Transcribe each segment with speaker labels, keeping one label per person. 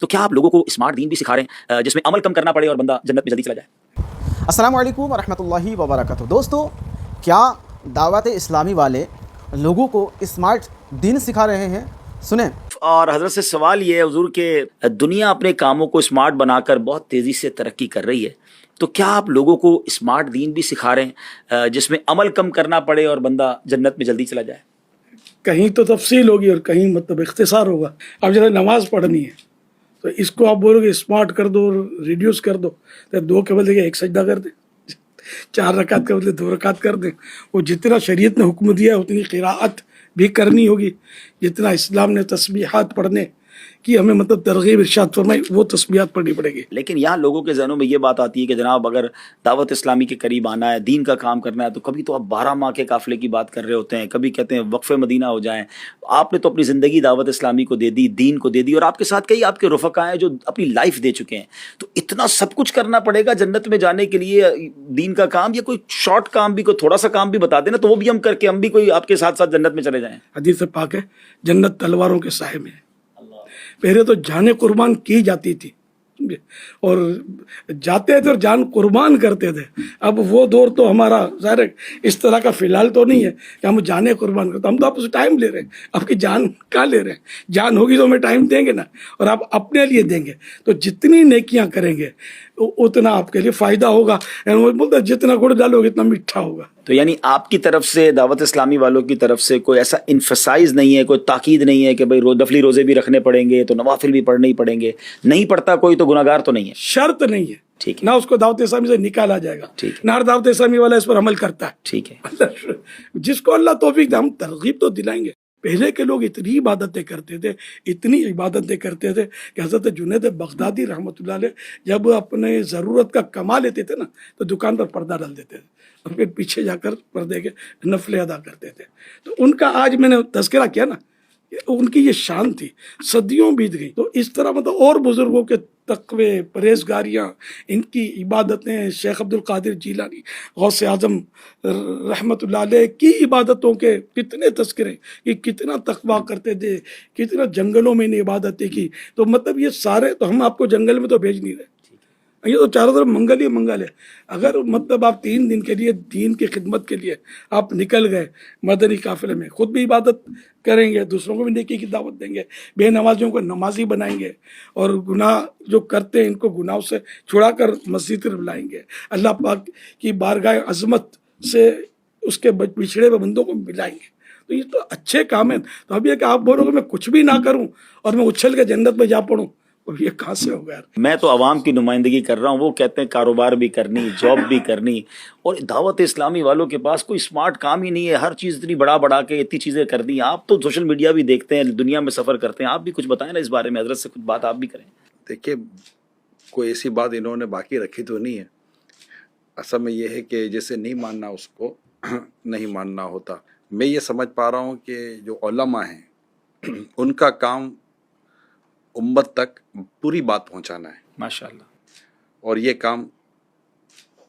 Speaker 1: تو کیا آپ لوگوں کو اسمارٹ دین بھی سکھا رہے ہیں جس میں عمل کم کرنا پڑے اور بندہ جنت میں جلدی چلا جائے؟
Speaker 2: السلام علیکم ورحمۃ اللہ وبرکاتہ۔ دوستو، کیا دعوت اسلامی والے لوگوں کو اسمارٹ دین سکھا رہے ہیں؟ سنیں۔
Speaker 1: اور حضرت سے سوال یہ ہے حضور کہ دنیا اپنے کاموں کو اسمارٹ بنا کر بہت تیزی سے ترقی کر رہی ہے، تو کیا آپ لوگوں کو اسمارٹ دین بھی سکھا رہے ہیں جس میں عمل کم کرنا پڑے اور بندہ جنت میں جلدی چلا جائے؟
Speaker 3: کہیں تو تفصیل ہوگی اور کہیں مطلب اختصار ہوگا۔ اب جیسے نماز پڑھنی ہے تو اس کو آپ بولو گے اسمارٹ کر دو اور ریڈیوس کر دو، تو 2 کے بدلے ایک سجدہ کر دیں، 4 رکعت کے بدلے 2 رکعت کر دیں۔ وہ جتنا شریعت نے حکم دیا ہے اتنی قراءت بھی کرنی ہوگی، جتنا اسلام نے تسبیحات پڑھنے کی ہمیں مطلب ترغیب ارشاد فرمائی وہ تسبیحات پڑھنی پڑے گی۔
Speaker 1: لیکن یہاں لوگوں کے ذہنوں میں یہ بات آتی ہے کہ جناب اگر دعوت اسلامی کے قریب آنا ہے، دین کا کام کرنا ہے، تو کبھی تو آپ 12 ماہ کے قافلے کی بات کر رہے ہوتے ہیں، کبھی کہتے ہیں وقف مدینہ ہو جائیں۔ آپ نے تو اپنی زندگی دعوت اسلامی کو دے دی، دین کو دے دی، اور آپ کے ساتھ کئی آپ کے رفقا ہیں جو اپنی لائف دے چکے ہیں، تو اتنا سب کچھ کرنا پڑے گا جنت میں جانے کے لیے دین کا کام؟ یا کوئی شارٹ کام بھی، کوئی تھوڑا سا کام بھی بتا دینا تو وہ بھی ہم کر کے ہم بھی کوئی آپ کے ساتھ ساتھ جنت میں چلے جائیں؟
Speaker 3: حدیث پاک ہے جنت تلواروں کے سائے میں ہے۔ پہلے تو جانیں قربان کی جاتی تھی اور جاتے تھے اور جان قربان کرتے تھے۔ اب وہ دور تو ہمارا ظاہر ہے اس طرح کا فی الحال تو نہیں ہے کہ ہم جانیں قربان کرتے، ہم تو آپ سے ٹائم لے رہے ہیں۔ آپ کی جان کہاں لے رہے ہیں؟ جان ہوگی تو ہمیں ٹائم دیں گے نا، اور آپ اپنے لیے دیں گے۔ تو جتنی نیکیاں کریں گے اتنا آپ کے لیے فائدہ ہوگا۔ وہ بولتا ہے جتنا گڑ ڈالو گے اتنا میٹھا ہوگا۔
Speaker 1: تو یعنی آپ کی طرف سے، دعوت اسلامی والوں کی طرف سے کوئی ایسا انفسائز نہیں ہے، کوئی تاکید نہیں ہے کہ بھائی نفلی روزے بھی رکھنے پڑیں گے تو نوافل بھی پڑھنے ہی پڑیں گے، نہیں پڑھتا کوئی تو گناہگار تو نہیں ہے؟
Speaker 3: شرط نہیں ہے،
Speaker 1: ٹھیک ہے،
Speaker 3: نہ اس کو دعوت اسلامی سے نکالا جائے گا،
Speaker 1: ٹھیک ہے،
Speaker 3: نہ ہر دعوت اسلامی والا اس پر عمل کرتا ہے۔
Speaker 1: ٹھیک ہے۔
Speaker 3: جس کو اللہ توفیق دے، ہم ترغیب تو دلائیں گے۔ پہلے کے لوگ اتنی عبادتیں کرتے تھے، اتنی عبادتیں کرتے تھے کہ حضرت جنید بغدادی رحمۃ اللہ علیہ جب اپنے ضرورت کا کما لیتے تھے نا تو دکان پر پردہ ڈال دیتے تھے اور پھر پیچھے جا کر پردے کے نفلیں ادا کرتے تھے۔ تو ان کا آج میں نے تذکرہ کیا نا، ان کی یہ شان تھی، صدیوں بیت گئی۔ تو اس طرح مطلب اور بزرگوں کے تقوی، پرہیزگاریاں، ان کی عبادتیں، شیخ عبد القادر جیلانی غوث اعظم رحمۃ اللہ علیہ کی عبادتوں کے کتنے تذکرے کہ کتنا تقویٰ کرتے تھے، کتنا جنگلوں میں انہیں عبادتیں کی۔ تو مطلب یہ سارے تو ہم آپ کو جنگل میں تو بھیج نہیں رہے، یہ تو چاروں طرف منگل ہی منگل ہے۔ اگر مطلب آپ 3 دن کے لیے دین کی خدمت کے لیے آپ نکل گئے مدنی قافلے میں، خود بھی عبادت کریں گے، دوسروں کو بھی نیکی کی دعوت دیں گے، بے نمازیوں کو نمازی بنائیں گے، اور گناہ جو کرتے ہیں ان کو گناہوں سے چھڑا کر مسجد طرف لائیں گے، اللہ پاک کی بارگاہ عظمت سے اس کے بچھڑے ہوئے بندوں کو ملائیں گے، تو یہ تو اچھے کام ہیں۔ تو اب یہ کہ آپ بولو کہ میں کچھ بھی نہ کروں اور میں اچھل کے جنت میں جا پڑوں، یہ کہاں سے ہوگا یار؟
Speaker 1: میں تو عوام کی نمائندگی کر رہا ہوں، وہ کہتے ہیں کاروبار بھی کرنی، جاب بھی کرنی، اور دعوت اسلامی والوں کے پاس کوئی اسمارٹ کام ہی نہیں ہے، ہر چیز اتنی بڑا کے اتنی چیزیں کر دی۔ آپ تو سوشل میڈیا بھی دیکھتے ہیں، دنیا میں سفر کرتے ہیں، آپ بھی کچھ بتائیں نا اس بارے میں، حضرت سے کچھ بات آپ بھی کریں۔
Speaker 4: دیکھیے، کوئی ایسی بات انہوں نے باقی رکھی تو نہیں ہے، اصل میں یہ ہے کہ جیسے نہیں ماننا اس کو نہیں ماننا ہوتا۔ میں یہ سمجھ پا رہا ہوں کہ جو علماء ہیں ان کا کام امت تک پوری بات پہنچانا ہے،
Speaker 1: ماشاءاللہ،
Speaker 4: اور یہ کام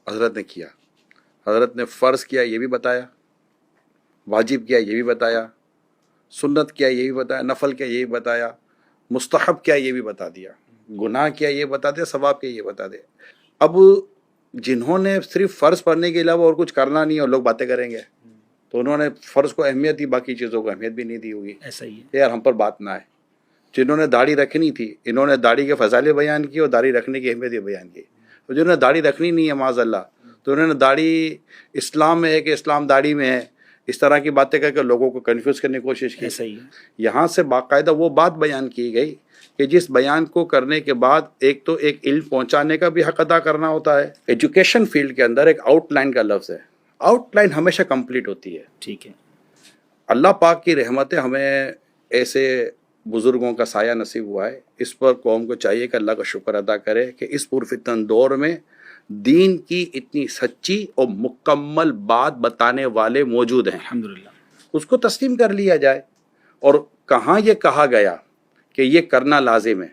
Speaker 4: حضرت نے کیا۔ حضرت نے فرض کیا یہ بھی بتایا، واجب کیا یہ بھی بتایا، سنت کیا یہ بھی بتایا، نفل کیا یہ بھی بتایا، مستحب کیا یہ بھی بتا دیا، گناہ کیا یہ بتا دیا، ثواب کیا یہ بتا دیا۔ اب جنہوں نے صرف فرض پڑھنے کے علاوہ اور کچھ کرنا نہیں اور لوگ باتیں کریں گے تو انہوں نے فرض کو اہمیت دی، باقی چیزوں کو اہمیت بھی نہیں دی ہوگی۔
Speaker 1: ایسا ہی ہے۔
Speaker 4: یار ہم پر بات نہ آئے۔ جنہوں نے داڑھی رکھنی تھی انہوں نے داڑھی کے فضائل بیان کی اور داڑھی رکھنے کی اہمیت بیان کی، اور جنہوں نے داڑھی رکھنی نہیں ہے معاذ اللہ تو انہوں نے داڑھی اسلام میں ہے کہ اسلام داڑھی میں ہے، اس طرح کی باتیں کر کے لوگوں کو کنفیوز کرنے کی کوشش کی۔
Speaker 1: ایسا ہی ہے۔
Speaker 4: یہاں سے باقاعدہ وہ بات بیان کی گئی کہ جس بیان کو کرنے کے بعد ایک تو ایک علم پہنچانے کا بھی حق ادا کرنا ہوتا ہے۔ ایجوکیشن فیلڈ کے اندر ایک آؤٹ لائن کا لفظ ہے، آؤٹ لائن ہمیشہ کمپلیٹ ہوتی ہے۔
Speaker 1: ٹھیک ہے۔
Speaker 4: اللہ پاک کی رحمتیں ہمیں ایسے بزرگوں کا سایہ نصیب ہوا ہے، اس پر قوم کو چاہیے کہ اللہ کا شکر ادا کرے کہ اس پرفتن دور میں دین کی اتنی سچی اور مکمل بات بتانے والے موجود ہیں،
Speaker 1: الحمدللہ۔
Speaker 4: اس کو تسلیم کر لیا جائے۔ اور کہاں یہ کہا گیا کہ یہ کرنا لازم ہے؟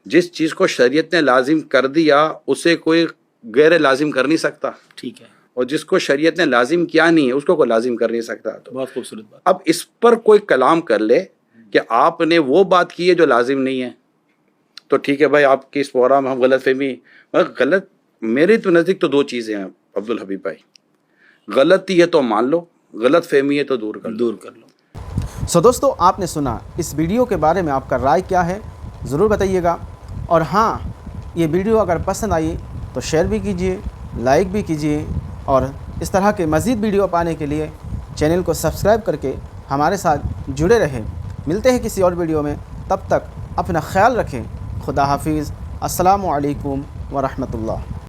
Speaker 4: جس چیز کو شریعت نے لازم کر دیا اسے کوئی غیر لازم کر نہیں سکتا،
Speaker 1: ٹھیک ہے۔
Speaker 4: اور جس کو شریعت نے لازم کیا نہیں ہے اس کو کوئی لازم کر نہیں سکتا۔ تو
Speaker 1: بہت خوبصورت بات۔
Speaker 4: اب اس پر کوئی کلام کر لے کہ آپ نے وہ بات کی ہے جو لازم نہیں ہے، تو ٹھیک ہے بھائی، آپ کے اس پروگرام میں ہم غلط فہمی، غلط میرے تو نزدیک تو 2 چیزیں ہیں عبدالحبیب بھائی، غلطی ہے تو مان لو، غلط فہمی ہے تو دور کر لو.
Speaker 2: سو دوستو، آپ نے سنا اس ویڈیو کے بارے میں آپ کا رائے کیا ہے ضرور بتائیے گا. اور ہاں، یہ ویڈیو اگر پسند آئی تو شیئر بھی کیجئے، لائک بھی کیجئے، اور اس طرح کے مزید ویڈیو پانے کے لیے چینل کو سبسکرائب کر کے ہمارے ساتھ جڑے رہیں. ملتے ہیں کسی اور ویڈیو میں، تب تک اپنا خیال رکھیں. خدا حافظ. السلام علیکم ورحمۃ اللہ.